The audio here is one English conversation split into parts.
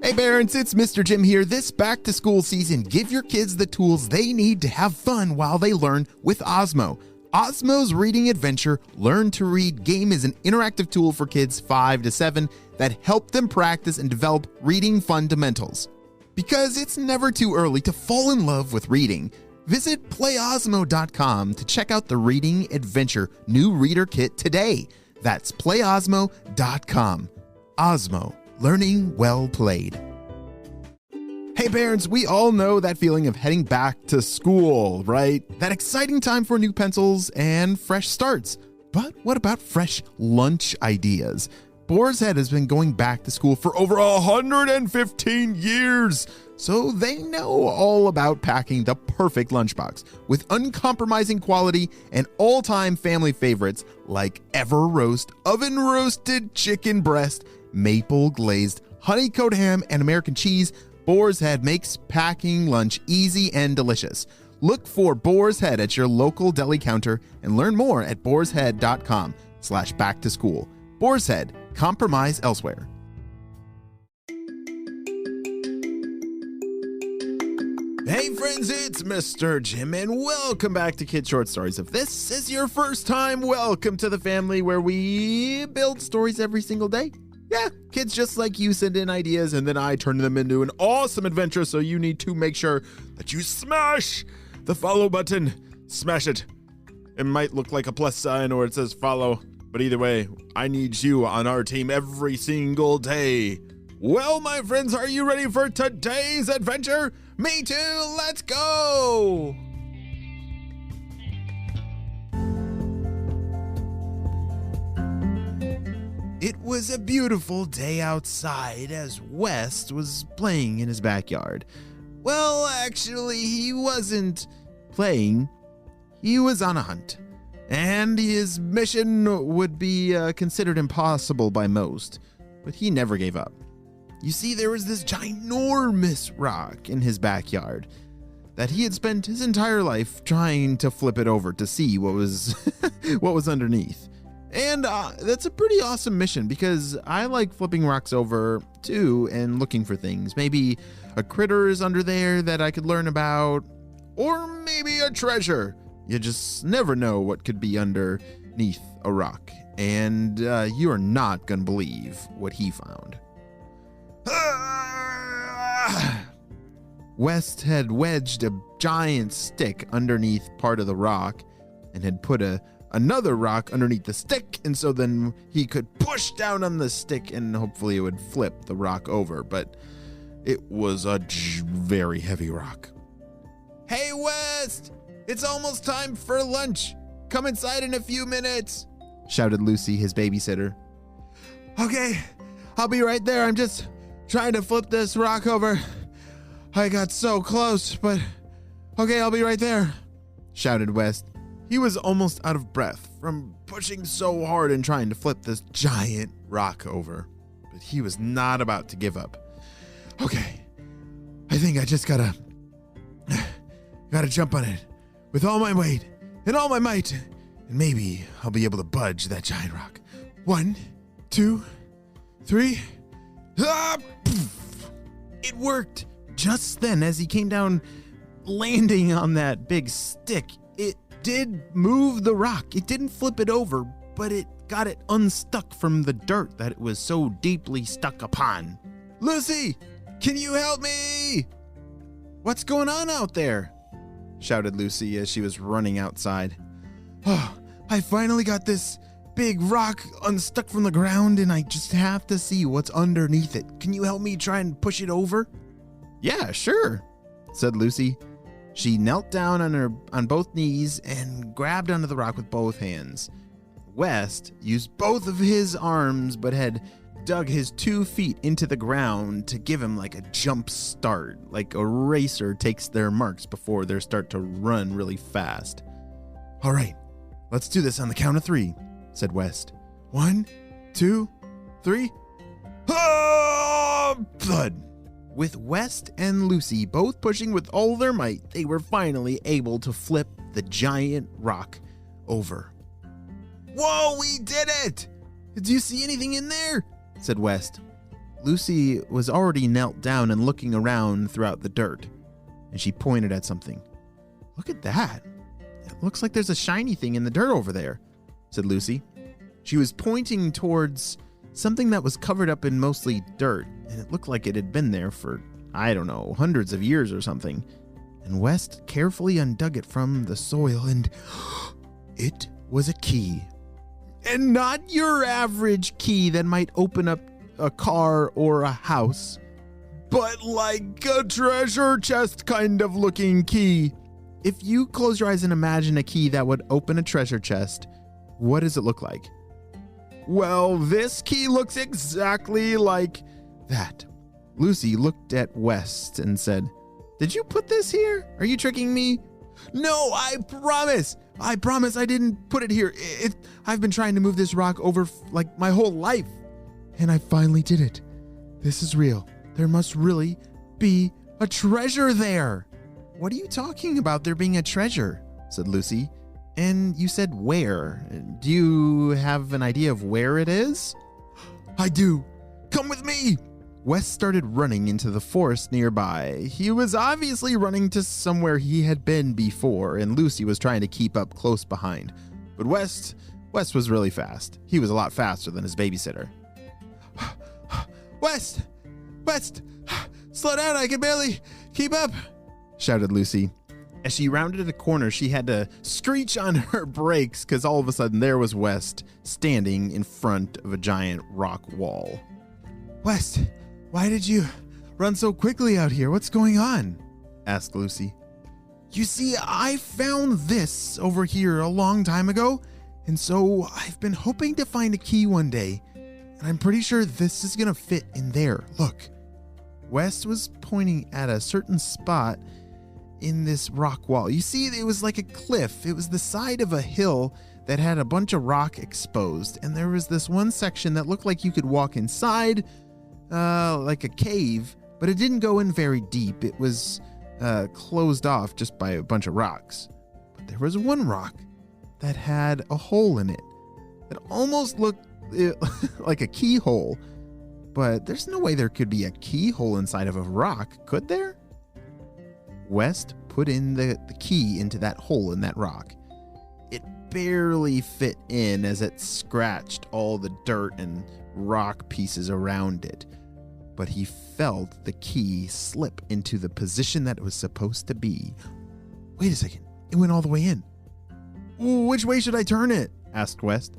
Hey parents, it's Mr. Jim here. This back to school season, give your kids the tools they need to have fun while they learn with Osmo. Osmo's Reading Adventure Learn to Read game is an interactive tool for kids 5 to 7 that help them practice and develop reading fundamentals. Because it's never too early to fall in love with reading, visit playosmo.com to check out the Reading Adventure new reader kit today. That's playosmo.com. Osmo, learning well played. Hey parents, we all know that feeling of heading back to school, right? That exciting time for new pencils and fresh starts. But what about fresh lunch ideas? Boar's Head has been going back to school for over 115 years, so they know all about packing the perfect lunchbox with uncompromising quality and all-time family favorites like Ever Roast, oven roasted chicken breast, maple glazed honey-coated ham, and American cheese. Boar's Head makes packing lunch easy and delicious. Look for Boar's Head at your local deli counter and learn more at boarshead.com/back-to-school. Boar's Head, compromise elsewhere. Hey friends, it's Mr. Jim and welcome back to Kid Short Stories. If this is your first time, welcome to the family where we build stories every single day. Yeah, kids just like you send in ideas and then I turn them into an awesome adventure, so you need to make sure that you smash the follow button. Smash it. It might look like a plus sign or it says follow, but either way, I need you on our team every single day. Well, my friends, are you ready for today's adventure? Me too, let's go! It was a beautiful day outside as West was playing in his backyard. Well, actually, he wasn't playing. He was on a hunt, and his mission would be considered impossible by most, but he never gave up. You see, there was this ginormous rock in his backyard that he had spent his entire life trying to flip it over to see what was what was underneath. And that's a pretty awesome mission because I like flipping rocks over too and looking for things. Maybe a critter is under there that I could learn about, or maybe a treasure. You just never know what could be underneath a rock. And you are not going to believe what he found. West had wedged a giant stick underneath part of the rock and had put another rock underneath the stick, and so then he could push down on the stick and hopefully it would flip the rock over, but it was a very heavy rock. Hey West, it's almost time for lunch. Come inside in a few minutes, shouted Lucy, his babysitter. Okay, I'll be right there. I'm just trying to flip this rock over. I got so close, but okay, I'll be right there, shouted West. He was almost out of breath from pushing so hard and trying to flip this giant rock over, but he was not about to give up. Okay, I think I just gotta jump on it with all my weight and all my might, and maybe I'll be able to budge that giant rock. 1, 2, 3. Ah! It worked. Just then, as he came down, landing on that big stick, it did move the rock. It didn't flip it over, but it got it unstuck from the dirt that it was so deeply stuck upon. Lucy, can you help me? What's going on out there? Shouted Lucy as she was running outside. Oh, I finally got this big rock unstuck from the ground and I just have to see what's underneath it. Can you help me try and push it over? Yeah, sure, said Lucy. She knelt down on both knees and grabbed onto the rock with both hands. West used both of his arms but had dug his 2 feet into the ground to give him like a jump start, like a racer takes their marks before they start to run really fast. All right, let's do this on the count of 3, said West. 1, 2, 3. Ah! Thud. With West and Lucy both pushing with all their might, they were finally able to flip the giant rock over. Whoa, we did it! Did you see anything in there? Said West. Lucy was already knelt down and looking around throughout the dirt, and she pointed at something. "Look at that. It looks like there's a shiny thing in the dirt over there," said Lucy. She was pointing towards something that was covered up in mostly dirt, and it looked like it had been there for, I don't know, hundreds of years or something. And West carefully undug it from the soil, and it was a key. And not your average key that might open up a car or a house, but like a treasure chest kind of looking key. If you close your eyes and imagine a key that would open a treasure chest, what does it look like? Well, this key looks exactly like that. Lucy looked at West and said, "Did you put this here? Are you tricking me?" "No, I promise I didn't put it here. I've been trying to move this rock over like my whole life, and I finally did it. This is real. There must really be a treasure there." "What are you talking about there being a treasure?" said Lucy. "And you said where. Do you have an idea of where it is?" "I do. Come with me." Wes started running into the forest nearby. He was obviously running to somewhere he had been before, and Lucy was trying to keep up close behind. But West was really fast. He was a lot faster than his babysitter. West! Slow down, I can barely keep up," shouted Lucy. As she rounded a corner, she had to screech on her brakes because all of a sudden there was West standing in front of a giant rock wall. "West, why did you run so quickly out here? What's going on?" asked Lucy. "You see, I found this over here a long time ago, and so I've been hoping to find a key one day, and I'm pretty sure this is going to fit in there. Look." West was pointing at a certain spot in this rock wall. You see, it was like a cliff. It was the side of a hill that had a bunch of rock exposed, and there was this one section that looked like you could walk inside, like a cave, but it didn't go in very deep. It was closed off just by a bunch of rocks. But there was one rock that had a hole in it that almost looked like a keyhole, but there's no way there could be a keyhole inside of a rock, could there? West put in the key into that hole in that rock. It barely fit in as it scratched all the dirt and rock pieces around it, but he felt the key slip into the position that it was supposed to be. Wait a second, it went all the way in. "Which way should I turn it?" asked West.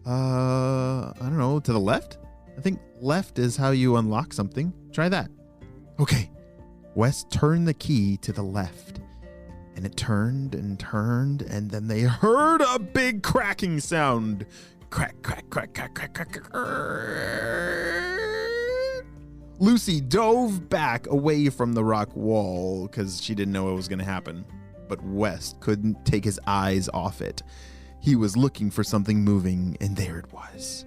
I don't know, to the left? I think left is how you unlock something. Try that." "Okay." West turned the key to the left, and it turned and turned, and then they heard a big cracking sound. Crack, crack, crack, crack, crack, crack, crack. Lucy dove back away from the rock wall because she didn't know what was going to happen. But West couldn't take his eyes off it. He was looking for something moving, and there it was.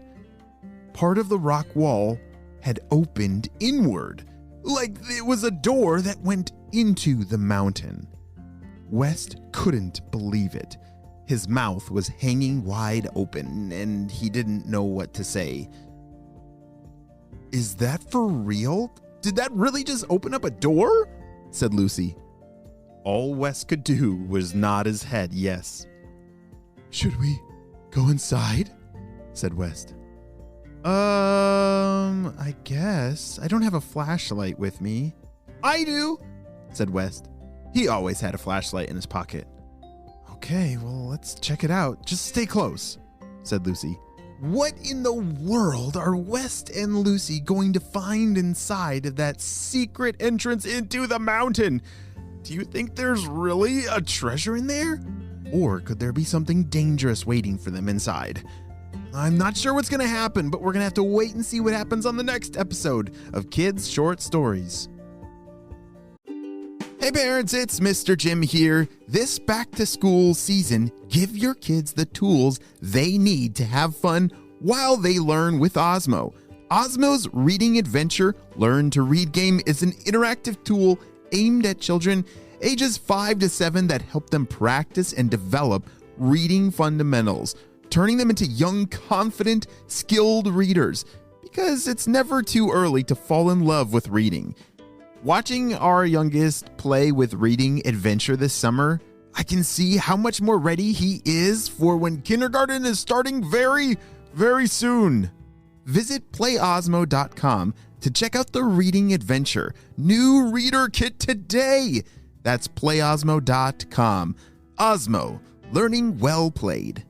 Part of the rock wall had opened inward, like it was a door that went into the mountain. West couldn't believe it. His mouth was hanging wide open, and he didn't know what to say. "Is that for real? Did that really just open up a door?" said Lucy. All West could do was nod his head yes. "Should we go inside?" said West. I guess. I don't have a flashlight with me." "I do," said West. He always had a flashlight in his pocket. "Okay, well, let's check it out. Just stay close," said Lucy. What in the world are West and Lucy going to find inside of that secret entrance into the mountain? Do you think there's really a treasure in there? Or could there be something dangerous waiting for them inside? I'm not sure what's going to happen, but we're going to have to wait and see what happens on the next episode of Kids Short Stories. Hey parents, it's Mr. Jim here. This back-to-school season, give your kids the tools they need to have fun while they learn with Osmo. Osmo's Reading Adventure Learn to Read game is an interactive tool aimed at children ages 5 to 7 that help them practice and develop reading fundamentals, turning them into young, confident, skilled readers. because it's never too early to fall in love with reading. Watching our youngest play with Reading Adventure this summer, I can see how much more ready he is for when kindergarten is starting very, very soon. Visit playosmo.com to check out the Reading Adventure new reader kit today. That's playosmo.com. Osmo, learning well played.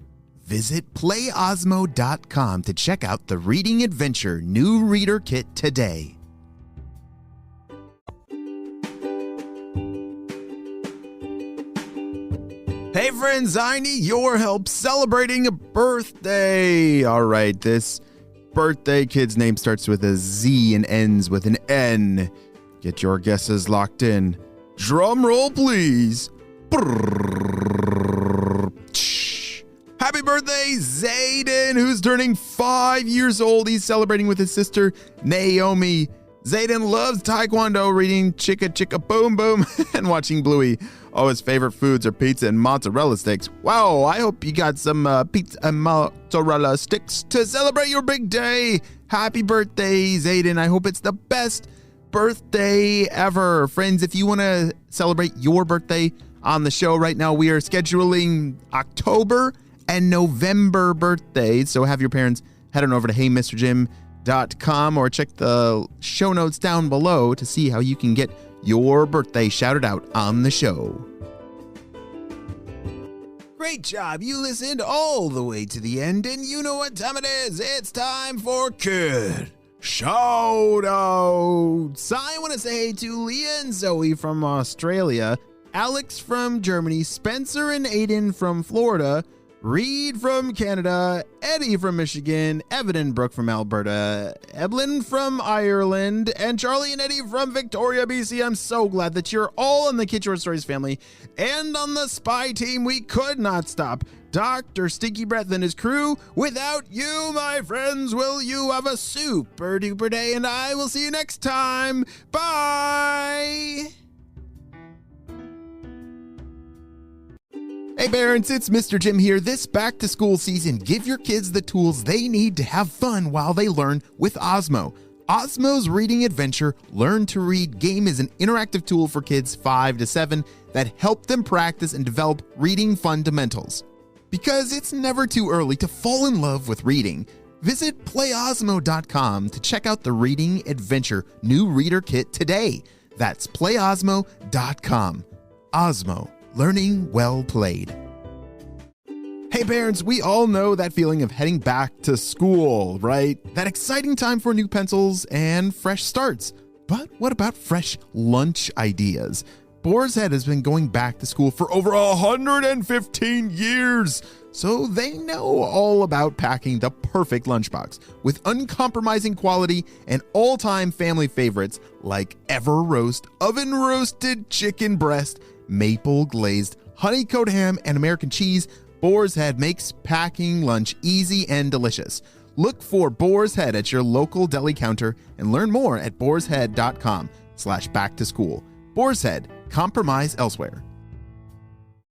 Visit playosmo.com to check out the Reading Adventure new reader kit today. Hey friends, I need your help celebrating a birthday. All right, this birthday kid's name starts with a Z and ends with an N. Get your guesses locked in. Drum roll, please. Happy birthday, Zayden, who's turning 5 years old. He's celebrating with his sister, Naomi. Zayden loves Taekwondo, reading Chicka Chicka Boom Boom, and watching Bluey. Oh, his favorite foods are pizza and mozzarella sticks. Wow, I hope you got some pizza and mozzarella sticks to celebrate your big day. Happy birthday, Zayden. I hope it's the best birthday ever. Friends, if you want to celebrate your birthday on the show right now, we are scheduling October and November birthdays. So have your parents head on over to HEYMRJIM.com or check the show notes down below to see how you can get your birthday shouted out on the show. Great job. You listened all the way to the end, and you know what time it is. It's time for Kid Shoutouts. I want to say hey to Leah and Zoe from Australia, Alex from Germany, Spencer and Aiden from Florida, Reed from Canada, Eddie from Michigan, Evan and Brooke from Alberta, Evelyn from Ireland, and Charlie and Eddie from Victoria, BC. I'm so glad that you're all in the Kid Short Stories family. And on the Spy team, we could not stop Dr. Stinky Breath and his crew. Without you, my friends, will you have a super duper day, and I will see you next time. Bye! Hey parents, it's Mr. Jim here. This back to school season, give your kids the tools they need to have fun while they learn with Osmo. Osmo's Reading Adventure Learn to Read game is an interactive tool for kids 5 to 7 that help them practice and develop reading fundamentals. Because it's never too early to fall in love with reading, visit playosmo.com to check out the Reading Adventure new reader kit today. That's playosmo.com. Osmo. Learning well played. Hey parents, we all know that feeling of heading back to school, right? That exciting time for new pencils and fresh starts. But what about fresh lunch ideas? Boar's Head has been going back to school for over 115 years, so they know all about packing the perfect lunchbox with uncompromising quality and all-time family favorites like Ever Roast, oven roasted chicken breast, maple glazed honeycoat ham, and American cheese. Boar's Head makes packing lunch easy and delicious. Look for Boar's Head at your local deli counter and learn more at boarshead.com/back to school. Boar's Head, compromise elsewhere.